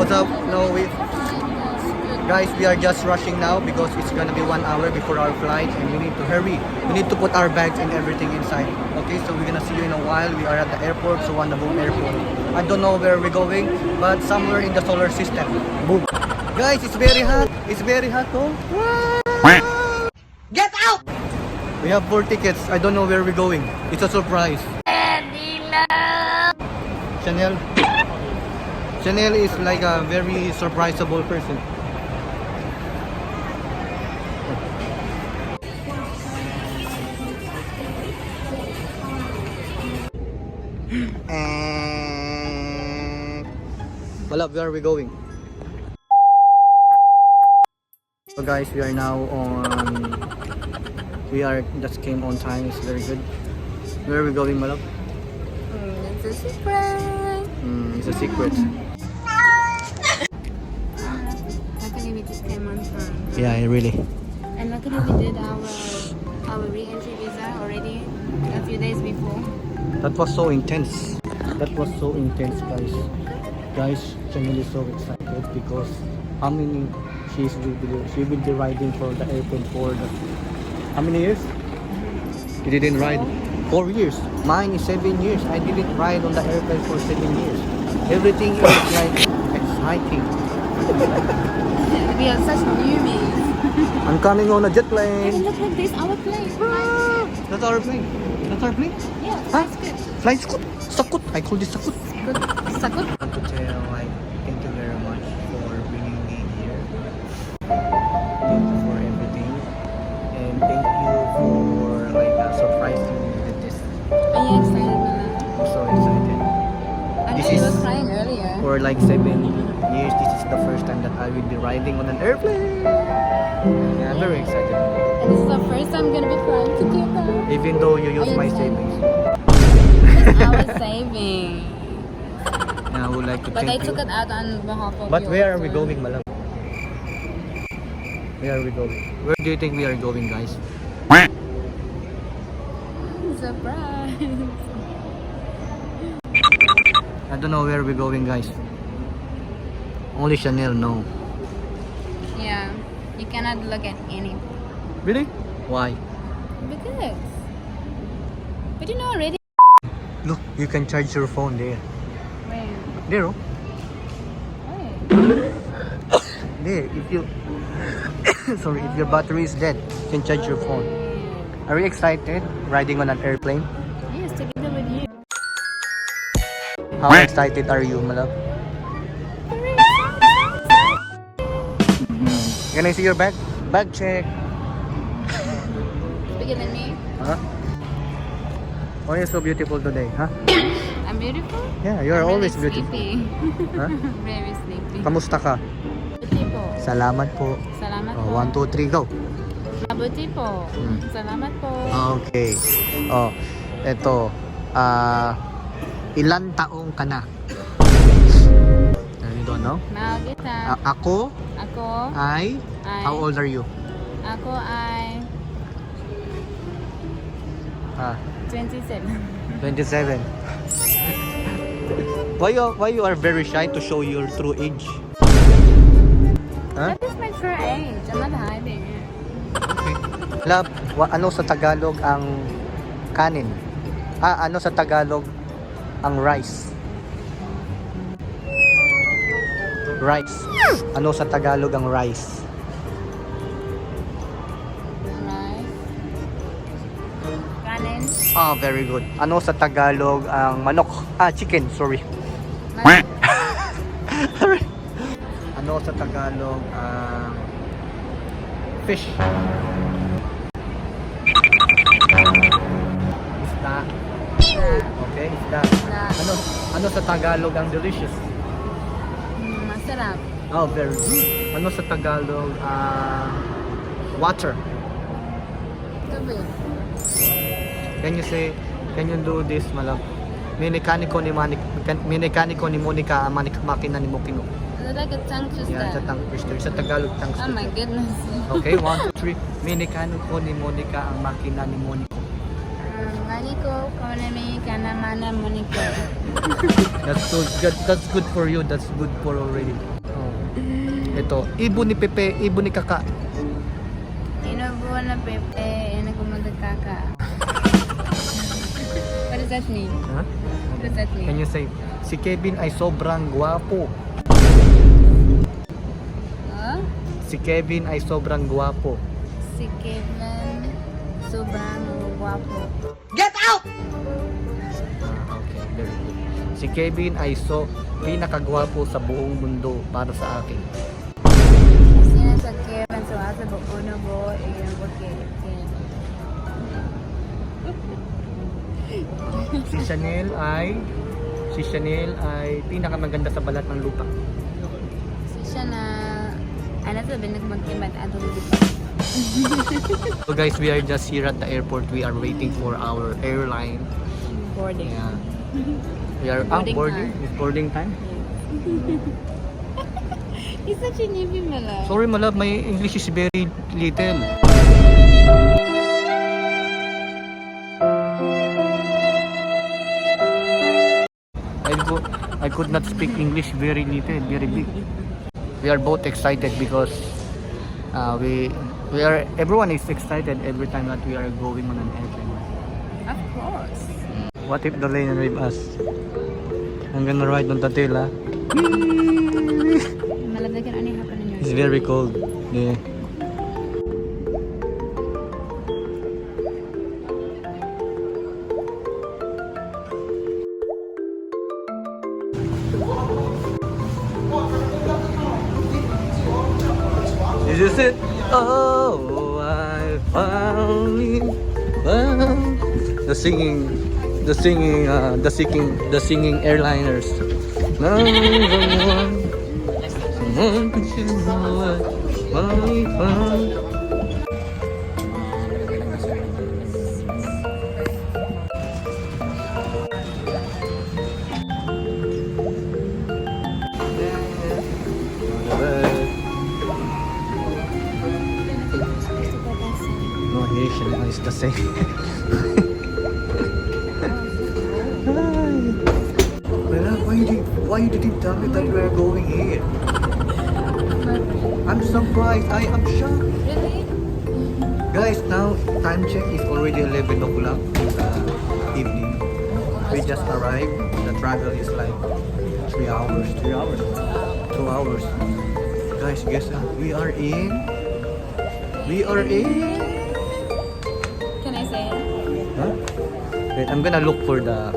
what's up? No, guys, we are just rushing now because it's gonna be 1 hour before our flight and we need to hurry. We need to put our bags and everything inside. Okay, so we're gonna see you in a while. We are at the airport, Suvarnabhumi Airport. I don't know where we're going, but somewhere in the solar system. Boom. Guys, it's very hot. It's very hot, oh. Get out! We have 4 tickets. I don't know where we're going. It's a surprise. Chanel. Chanel is like a very surprisable person. Well, where are we going? So guys, we are now on. We are just came on time. It's very good. Where are we going, Malab? It's a secret. It's a secret. Luckily we just came on time. Yeah, really. And luckily we did our re-entry visa already a few days before. That was so intense. That was so intense, guys. Guys, Chanel is so excited because how many she will be riding for the airplane for the how many years? You didn't ride 4 years. Mine is 7 years. I didn't ride on the airplane for 7 years. Everything is like exciting. We are such newbies. I'm coming on a jet And plane. look like this, our plane. That's our plane. That's our plane. Yeah, Huh? that's good. Fly scoot. Sakut. I call this sakut. Good. Sakut. I want to tell like thank you very much for bringing me here. Thank you for everything, and thank you for like surprising me with this. Are you excited, Mala? I'm so excited. I This know you is- were crying earlier. For like 7 years, this is the first time that I will be riding on an airplane. Yeah, I'm very excited. And this is the first time I'm gonna be crying together. Even though you use Are you my excited? savings, It's our saving. and I would like to But I thank took you. it out on behalf of But you where are also. we going, Malam? Where are we going? Where do you think we are going, guys? Surprise. I don't know where we're going, guys. Only Chanel know. Yeah, you cannot look at any. Really? Why? Because. But you know already. Look, you can charge your phone there. Where? There, oh. Where? There. If you, sorry, if your battery is dead, you can charge your phone. Are you excited riding on an airplane? Yes, together with you. How excited are you, my love? Can I see your bag? Bag check. Bigger than me. Huh? Why are you so beautiful today, huh? I'm beautiful. Yeah, you're I'm always really beautiful. sleepy. Huh? Very sleepy. Kamusta ka? Mabuti po. Salamat po. Salamat po. Oh, 1, 2, 3, go. Mabuti po. Salamat po. Okay. Oh, eto. Ilan taong ka na? You don't know? Mahal kita. Ako Ako ay... ay... How old are you? Ako ay... Ah, 27. 27. Why you are very shy to show your true age? Huh? That is my true age. I'm not hiding it. Love, ano sa Tagalog ang kanin? Ano sa Tagalog ang rice? Rice. Ano sa Tagalog ang rice? Alright. Kanin. Very good. Ano sa Tagalog ang manok? Chicken, sorry. Manok. Ano sa Tagalog ang fish? Isda. Okay, isda. Isda. Ano sa Tagalog ang delicious? Masarap. Very good. Ano sa Tagalog water? Tubig. Can you do this, malab? Minekaniko ni Monica ang makina ni Mokino. Is it like a tongue twister? Yeah, it's a tongue twister. Sa Tagalog, tongue Oh my twister. goodness. Okay, 1, 2, 3. Minekaniko ni Monica ang makina ni Monica. Maniko, konami, kanamana, moniko. That's good for you. That's good for already. Ito, ibo ni Pepe, ibo ni Kaka. Inubuan na Pepe, inagumagad kaka. What does that mean? Huh? What does that mean? Can you say, si Kevin ay sobrang gwapo. Huh? Si Kevin ay sobrang gwapo. Si Kevin, sobrang guwapo. Okay, very good. Si Kevin ay pinakagwapo sa buong mundo para sa akin. Sino sa Kevin, so asa ba uno bo, iyan bo Kevin. Si Chanel ay pinakamaganda sa balat ng lupa. Si siya na, ano sabi, nagmagkimat atong dito. So guys, we are just here at the airport. We are waiting for our airline. Boarding. Yeah. We are Boarding boarding. time. It's boarding time. He's such a newbie, Mala. Sorry, malab, my English is very little. I could not speak English very little, very big. We are both excited because everyone is excited every time that we are going on an airplane. Of course. What if the lane with us? I'm gonna ride on the tail, ah. Malagdagan ano yung happen in your It's very cold. Yeah. This is it. Oh, I finally found the singing airliners. Someone could you know what finally found. No, Haitian is the same. Why you didn't tell me that we are going here? I'm surprised. I am shocked. Really? Guys, now time check is already 11 o'clock in the evening. We just arrived. The travel is like 3 hours. 2 hours. Guys, guess we are in. Can I say it? Huh? Wait, I'm gonna look for the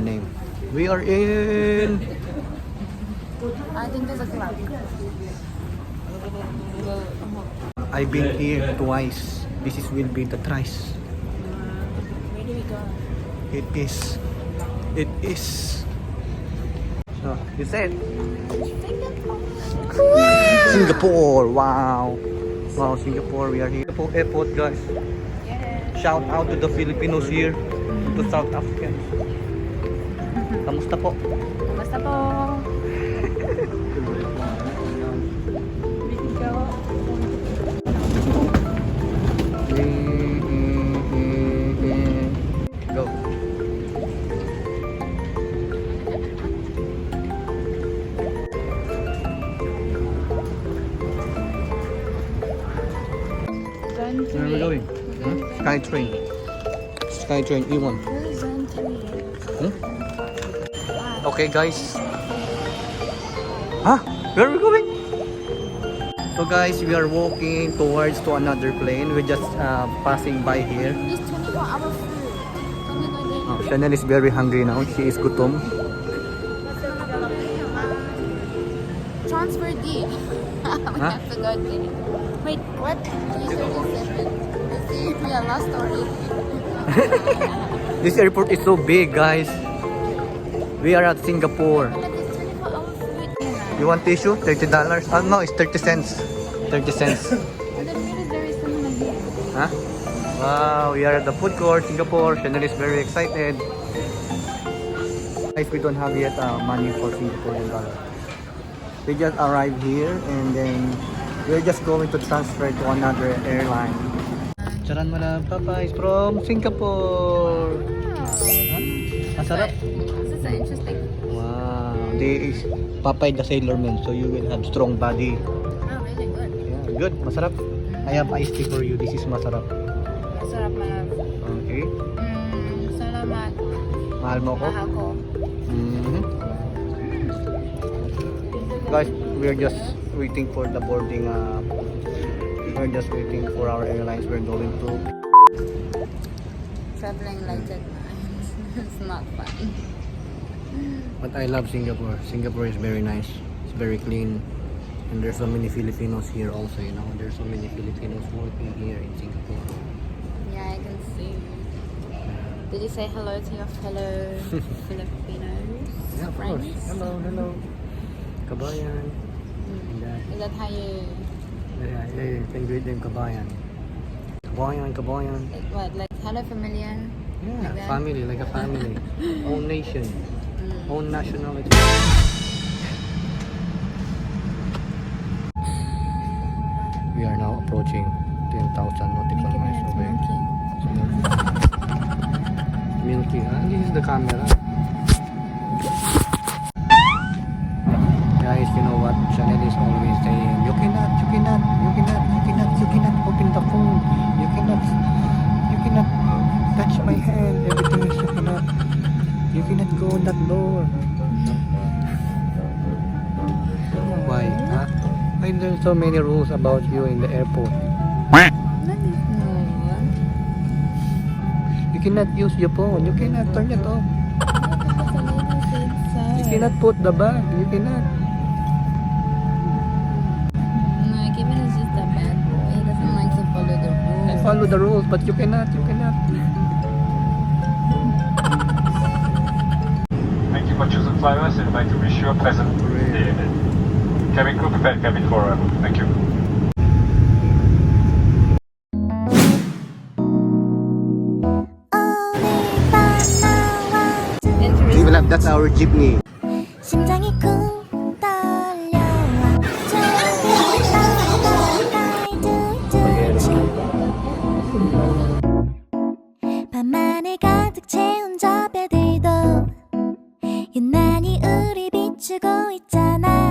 name. We are in. I think there's a clock. I've been here twice. This will be the thrice. Where do we go? It is. So, you said Singapore. Wow, Singapore. We are here. Singapore airport, guys. Yeah. Shout out to the Filipinos here, to South Africans. Kamusta po? Basta po. Go. Where are we going? Huh? Skytrain. Skytrain E1. Hmm? Okay, guys. Huh? Where are we going? So guys, we are walking towards to another plane. We're just passing by here. It's 24-hour food. Chanel is very hungry now. She is gutom. Transfer D. We Huh? have to go there. Wait, what? 337. We are lost already. This airport is so big, guys. We are at Singapore. But it's 24-hour food. You want tissue? $30? Oh no, it's 30 cents. 30 cents. And the food is very similar here. Huh? Wow, we are at the food court, Singapore. Chanel is very excited. Guys, we don't have yet money for Singaporean dollar. We just arrived here and then we're just going to transfer to another airline. Charan mo na, Papa is from Singapore. Wow. Huh? Ang sarap. This is interesting. Wow, Popeye the Sailor Man, so you will have strong body. Oh, really good. Yeah, good. Masarap. I have iced tea for you. This is masarap. Masarap na. Okay. Salamat. Mahal mo ko? Mahal ko. Mhm. Guys, we're just waiting for the boarding. We're just waiting for our airlines. We're going to. Traveling like that, it's not fun. But I love Singapore. Singapore is very nice. It's very clean. And there's so many Filipinos here also, you know. There's so many Filipinos working here in Singapore. Yeah, I can see. Did you say hello to your fellow Filipinos? Yeah, of course. Friends? Hello, hello. Kabayan. Is that how you, Yeah, you can greet them kabayan. Kabayan, kabayan. like what, like hello familiar? Yeah, Like that? family, like a family. Own nation. Own nationality. We are now approaching 10,000 nautical miles away. Milky, this is the camera. Guys, you know what? Chanel is always saying, you cannot open the phone. You cannot touch my hand. Everything is you cannot go on that door. Why? Huh? Why there's so many rules about you in the airport? You cannot use your phone. You cannot turn it off. You cannot put the bag. You cannot. No, Kevin is just a bad boy. He doesn't like to follow the rules. I follow the rules, but you cannot. Thank you for choosing Flyers and I'd like to wish you a pleasant day ahead. Cabin crew, prepare cabin for arrival. Thank you. Interesting. That's our jeepney. 심장이 쿵 떨려와 밤하늘 가득 채운 저 별들도 유난히 우리 비추고 있잖아